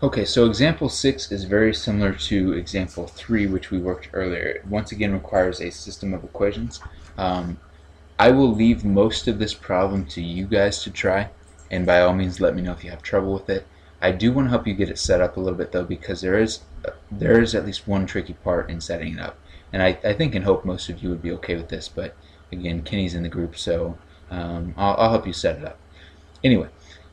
Okay, so example 6 is very similar to example 3, which we worked earlier. It once again requires a system of equations. Um, I will leave most of this problem to you guys to try, and by all means let me know if you have trouble with it. I do want to help you get it set up a little bit though, because there is at least one tricky part in setting it up. And I think and hope most of you would be okay with this, but again, Kenny's in the group, so I'll help you set it up. Anyway,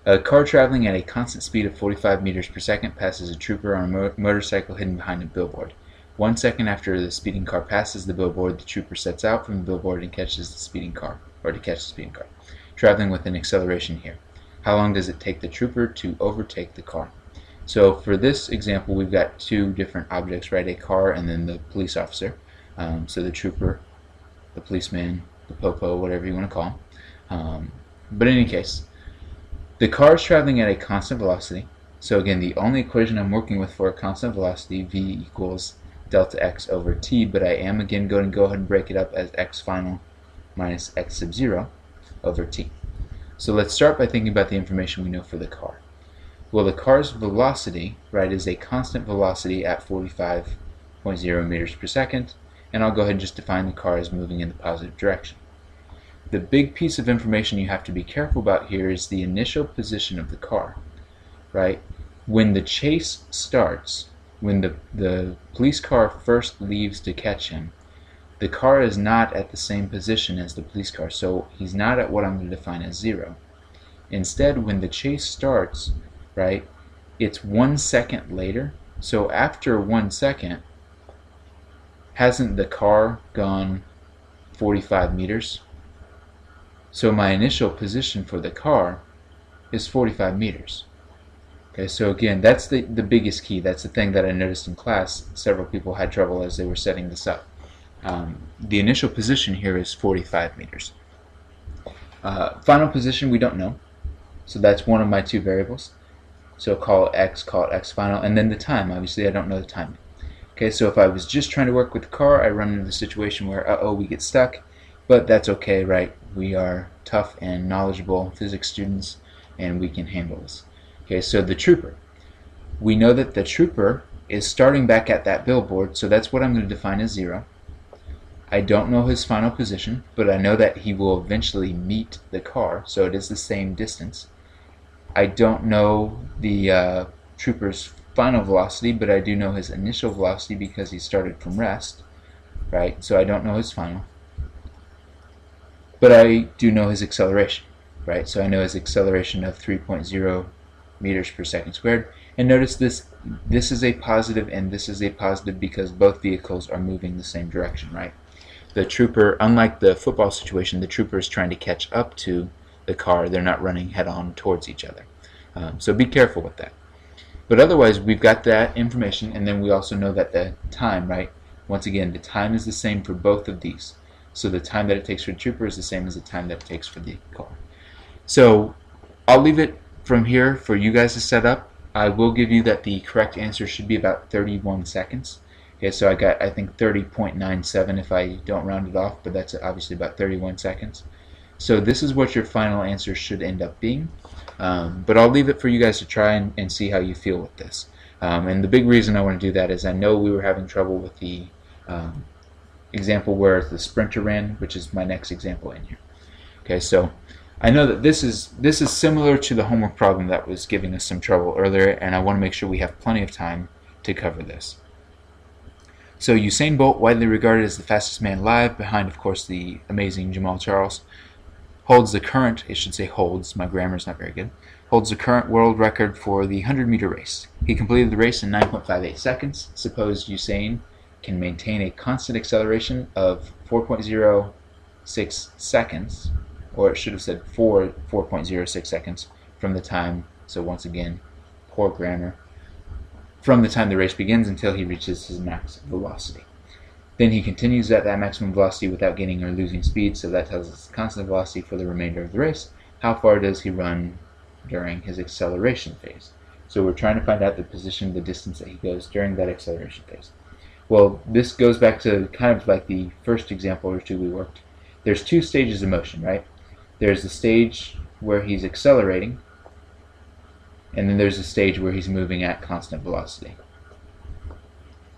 a car traveling at a constant speed of 45 meters per second passes a trooper on a motorcycle hidden behind a billboard. 1 second after the speeding car passes the billboard, the trooper sets out from the billboard and catches the speeding car, or to catch the speeding car, traveling with an acceleration here. How long does it take the trooper to overtake the car? So for this example, we've got two different objects, right? A car and then the police officer. So the trooper, the policeman, the popo, whatever you want to call him. But in any case, the car is traveling at a constant velocity. So again, the only equation I'm working with for a constant velocity, v equals delta x over t, but I am again going to go ahead and break it up as x final minus x sub 0 over t. So let's start by thinking about the information we know for the car. Well, the car's velocity, right, is a constant velocity at 45.0 meters per second, and I'll go ahead and just define the car as moving in the positive direction. The big piece of information you have to be careful about here is the initial position of the car, right? When the chase starts, when the police car first leaves to catch him, the car is not at the same position as the police car, so he's not at what I'm going to define as 0. Instead, when the chase starts, right, it's 1 second later. So after 1 second, hasn't the car gone 45 meters? So my initial position for the car is 45 meters. Okay, so again, that's the biggest key. That's the thing that I noticed in class. Several people had trouble as they were setting this up. The initial position here is 45 meters. Final position we don't know. So that's one of my two variables. So call it x final, and then the time. Obviously I don't know the time. Okay, so if I was just trying to work with the car, I run into the situation where, we get stuck. But that's okay, right? We are tough and knowledgeable physics students, and we can handle this. Okay, so the trooper. We know that the trooper is starting back at that billboard, so that's what I'm going to define as 0. I don't know his final position, but I know that he will eventually meet the car, so it is the same distance. I don't know the trooper's final velocity, but I do know his initial velocity because he started from rest, right? So I don't know his final. But I do know his acceleration, right? So I know his acceleration of 3.0 meters per second squared. And notice this is a positive and this is a positive because both vehicles are moving the same direction, right? The trooper, unlike the football situation, the trooper is trying to catch up to the car. They're not running head-on towards each other. So be careful with that. But otherwise, we've got that information, and then we also know that the time, right? Once again, the time is the same for both of these. So the time that it takes for the trooper is the same as the time that it takes for the car. So I'll leave it from here for you guys to set up. I will give you that the correct answer should be about 31 seconds. Okay, so I got, I think, 30.97 if I don't round it off, but that's obviously about 31 seconds. So this is what your final answer should end up being. But I'll leave it for you guys to try and see how you feel with this. And the big reason I want to do that is I know we were having trouble with the example where the sprinter ran, which is my next example in here. Okay, so I know that this is similar to the homework problem that was giving us some trouble earlier, and I want to make sure we have plenty of time to cover this. So Usain Bolt, widely regarded as the fastest man alive, behind of course the amazing Jamal Charles, holds the current, it should say holds, my grammar is not very good, holds the current world record for the 100-meter race. He completed the race in 9.58 seconds. Suppose Usain can maintain a constant acceleration of 4.06 seconds, or it should have said 4.06 seconds from the time, so once again, poor grammar, from the time the race begins until he reaches his max velocity. Then he continues at that maximum velocity without gaining or losing speed, so that tells us constant velocity for the remainder of the race. How far does he run during his acceleration phase? So we're trying to find out the position, the distance that he goes during that acceleration phase. Well, this goes back to kind of like the first example or two we worked. There's two stages of motion, right? There's the stage where he's accelerating, and then there's a stage where he's moving at constant velocity.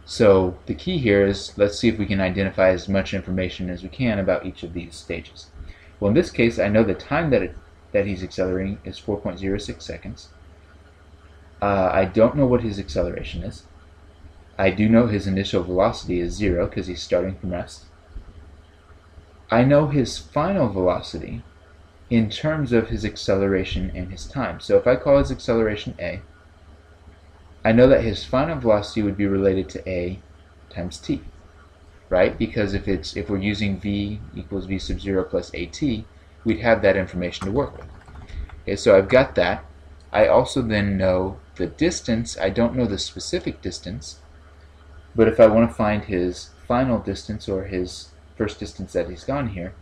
So the key here is, let's see if we can identify as much information as we can about each of these stages. Well, in this case, I know the time that he's accelerating is 4.06 seconds. I don't know what his acceleration is. I do know his initial velocity is 0 because he's starting from rest. I know his final velocity in terms of his acceleration and his time. So if I call his acceleration a, I know that his final velocity would be related to a times t, right? Because if we're using v equals v sub 0 plus at, we'd have that information to work with. Okay, so I've got that. I also then know the distance. I don't know the specific distance, but if I want to find his final distance or his first distance that he's gone here,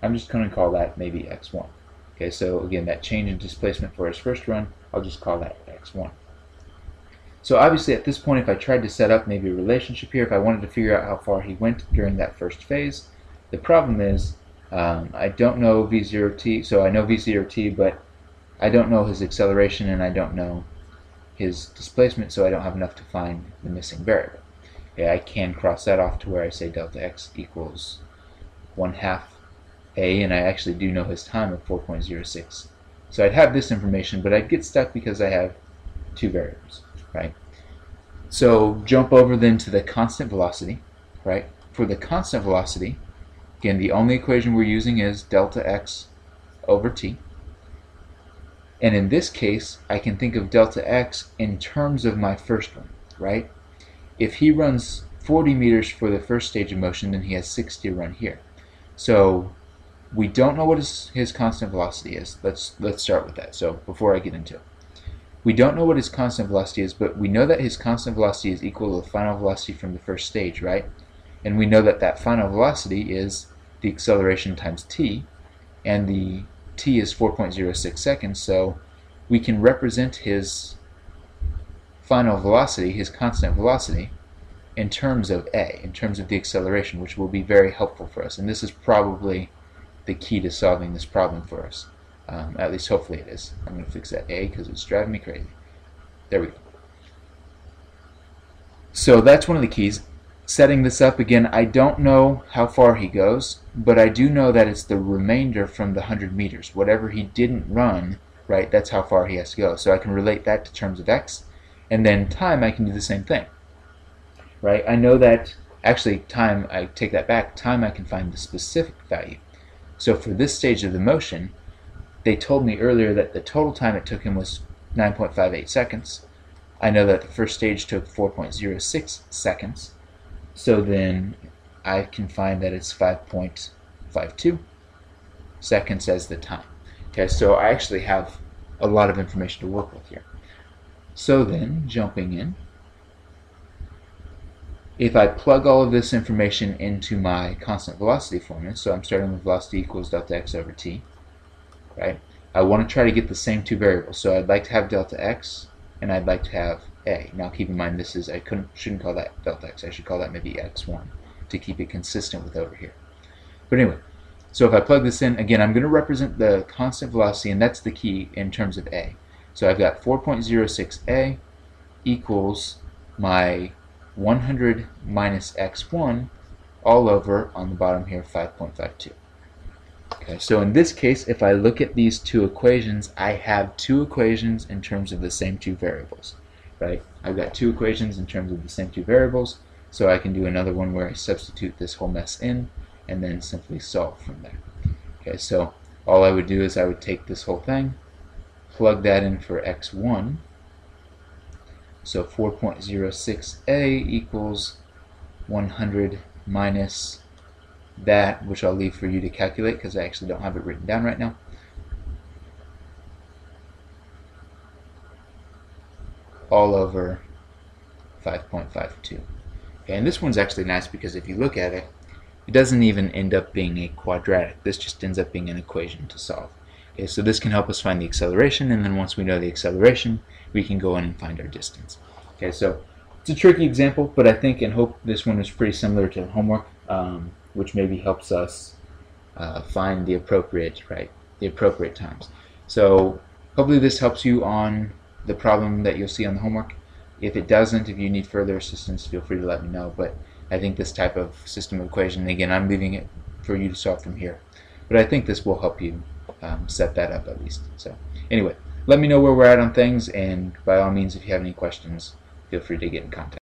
I'm just going to call that maybe x1. Okay, so again, that change in displacement for his first run, I'll just call that x1. So obviously at this point, if I tried to set up maybe a relationship here, if I wanted to figure out how far he went during that first phase, the problem is I don't know v0t, so I know v0t, but I don't know his acceleration and I don't know his displacement, so I don't have enough to find the missing variable. Okay, I can cross that off to where I say delta x equals 1/2 a, and I actually do know his time of 4.06. So I'd have this information, but I'd get stuck because I have two variables, right? So jump over then to the constant velocity, right? For the constant velocity, again, the only equation we're using is delta x over t. And in this case, I can think of delta x in terms of my first one, right? If he runs 40 meters for the first stage of motion, then he has 60 to run here. So we don't know what his constant velocity is. Let's start with that. So before I get into it, we don't know what his constant velocity is, but we know that his constant velocity is equal to the final velocity from the first stage, right? And we know that that final velocity is the acceleration times t, and the t is 4.06 seconds, so we can represent his final velocity, his constant velocity, in terms of a, in terms of the acceleration, which will be very helpful for us. And this is probably the key to solving this problem for us. At least hopefully it is. I'm going to fix that a because it's driving me crazy. There we go. So that's one of the keys. Setting this up again, I don't know how far he goes, but I do know that it's the remainder from the 100 meters. Whatever he didn't run, right, that's how far he has to go. So I can relate that to terms of x, and then time I can do the same thing. Right? I know that, actually time, I take that back, time I can find the specific value. So for this stage of the motion, they told me earlier that the total time it took him was 9.58 seconds. I know that the first stage took 4.06 seconds. So then I can find that it's 5.52 seconds as the time. Okay, so I actually have a lot of information to work with here. So then, jumping in, if I plug all of this information into my constant velocity formula, so I'm starting with velocity equals delta x over t, right? I want to try to get the same two variables. So I'd like to have delta x, and I'd like to have a. Now keep in mind this is, shouldn't call that delta x, I should call that maybe x1 to keep it consistent with over here. But anyway, so if I plug this in, again, I'm going to represent the constant velocity, and that's the key in terms of a. So I've got 4.06a equals my 100 minus x1 all over, on the bottom here, 5.52. Okay, so in this case, if I look at these two equations, I have two equations in terms of the same two variables, right? I've got two equations in terms of the same two variables, so I can do another one where I substitute this whole mess in and then simply solve from there. Okay, so all I would do is I would take this whole thing, plug that in for x1, so 4.06a equals 100 minus that, which I'll leave for you to calculate because I actually don't have it written down right now. All over 5.52. Okay, and this one's actually nice because if you look at it, it doesn't even end up being a quadratic. This just ends up being an equation to solve. Okay, so this can help us find the acceleration, and then once we know the acceleration, we can go in and find our distance. Okay, so it's a tricky example, but I think and hope this one is pretty similar to the homework, which maybe helps us find the appropriate times. So hopefully this helps you on the problem that you'll see on the homework. If it doesn't, if you need further assistance, feel free to let me know. But I think this type of system of equation, again, I'm leaving it for you to solve from here. But I think this will help you set that up at least. So anyway, let me know where we're at on things, and by all means, if you have any questions, feel free to get in contact.